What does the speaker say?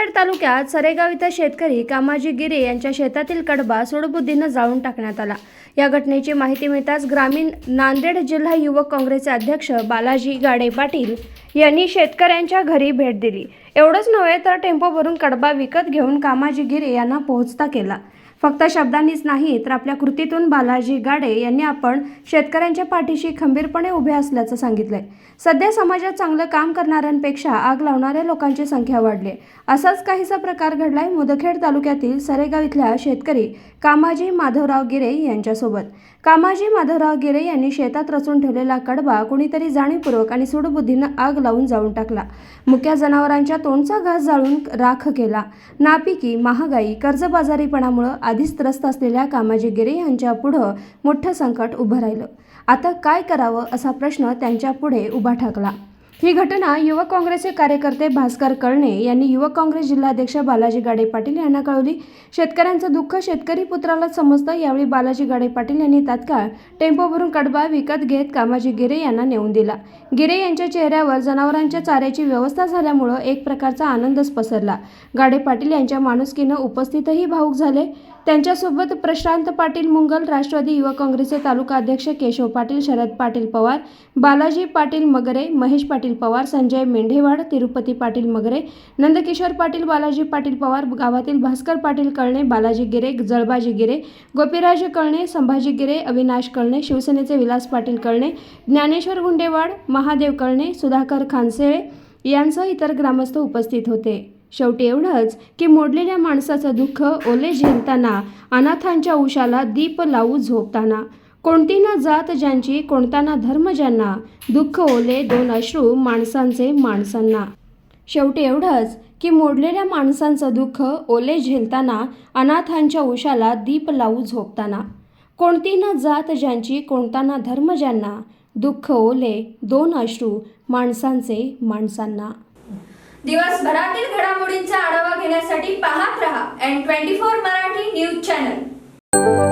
मुदखेड तालुक्यात सरेगाव इथं शेतकरी कामाजी गिरे यांच्या शेतातील कडबा सूडबुद्धीनं जाळून टाकण्यात आला। या घटनेची माहिती मिळताच ग्रामीण नांदेड जिल्हा युवक काँग्रेसचे अध्यक्ष बालाजी गाडे पाटील यांनी शेतकऱ्यांच्या घरी भेट दिली। एवढंच नव्हे तर टेम्पो भरून कडबा विकत घेऊन कामाजी गिरे यांना पोहोचता केला। फक्त शब्दांनीच नाही तर आपल्या कृतीतून बालाजी गाडे यांनी आपण शेतकऱ्यांच्या पाठीशी खंबीरपणे उभे असल्याचं सांगितलंय। सध्या समाजात चांगलं काम करणाऱ्यांपेक्षा आग लावणाऱ्या लोकांची संख्या वाढली। असाच काहीसा प्रकार घडलाय मुदखेड तालुक्यातील सरेगाव इथल्या शेतकरी कामाजी माधवराव गिरे यांच्यासोबत। कामाजी माधवराव गिरे यांनी शेतात रचून ठेवलेला कडबा कुणीतरी जाणीवपूर्वक आणि सूडबुद्धीनं आग लावून जाळून टाकला। मुक्या जनावरांच्या तोंडचा घास जाळून राख केला। नापिकी, महागाई, कर्जबाजारीपणामुळे आधीच त्रस्त असलेल्या कामाजी गिरे यांच्या पुढे मोठं संकट उभं राहिलं। आता काय करावं असा प्रश्न त्यांच्या पुढे उभा ठाकला। ही घटना युवक काँग्रेसचे कार्यकर्ते भास्कर कळणे यांनी युवक काँग्रेस जिल्हाध्यक्ष बालाजी गाडे पाटील यांना कळवली। शेतकऱ्यांचं दुःख शेतकरी पुत्रालाच समजतं। यावेळी बालाजी गाडे पाटील यांनी तात्काळ टेम्पो भरून कडबा विकत घेत कामाजी गिरे यांना नेऊन दिला। गिरे यांच्या चेहऱ्यावर जनावरांच्या चाऱ्याची व्यवस्था झाल्यामुळे एक प्रकारचा आनंदच पसरला। गाडे पाटील यांच्या माणुसकीनं उपस्थितही भावुक झाले। त्यांच्यासोबत प्रशांत पाटील मुंगल, राष्ट्रवादी युवक काँग्रेसचे तालुका अध्यक्ष केशव पाटील, शरद पाटील पवार, बालाजी पाटील मगरे, महेश पाटील पवार, संजय मेंढेवाड, तिरुपती पाटील मगरे, नंदकिशोर पाटील, बालाजी पाटील पवार, गावातील भास्कर पाटील कळणे, बालाजी गिरे, जळबाजी गिरे, गोपीराज कळणे, संभाजी गिरे, अविनाश कळणे, शिवसेनेचे विलास पाटील कळणे, ज्ञानेश्वर गुंडेवाड, महादेव कळणे, सुधाकर खानसेळे यांसह इतर ग्रामस्थ उपस्थित होते। शेवटी एवढंच की मोडलेल्या माणसाचं दुःख ओले झेलताना, अनाथांच्या उशाला दीप लावू झोपताना, कोणती ना जात ज्यांची, कोणता ना धर्म ज्यांना, दुःख ओले दोन अश्रू माणसांचे माणसांना। शेवटी एवढंच की मोडलेल्या माणसांचं दुःख ओले झेलताना, अनाथांच्या उशाला दीप लावू झोपताना, कोणती ना जात ज्यांची, कोणता ना धर्म ज्यांना, दुःख ओले दोन अश्रू माणसांचे माणसांना। दिवसभरातील घडामोडींचा आढावा घेण्यासाठी पाहत रहा N24 मराठी न्यूज चॅनल।